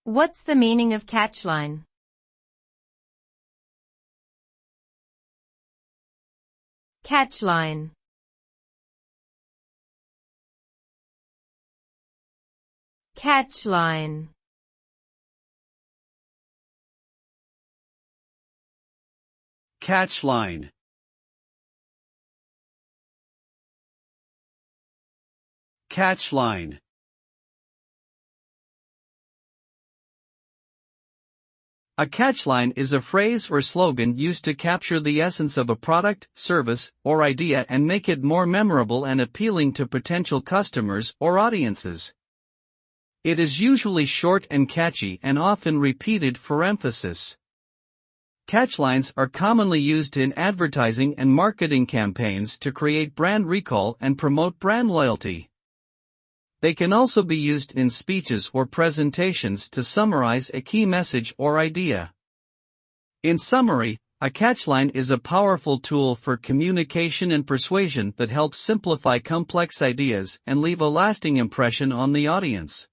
What's the meaning of catchline? Catchline. Catchline. Catchline. Catchline. A catchline is a phrase or slogan used to capture the essence of a product, service, or idea and make it more memorable and appealing to potential customers or audiences. It is usually short and catchy and often repeated for emphasis. Catchlines are commonly used in advertising and marketing campaigns to create brand recall and promote brand loyalty. They can also be used in speeches or presentations to summarize a key message or idea. In summary, a catchline is a powerful tool for communication and persuasion that helps simplify complex ideas and leave a lasting impression on the audience.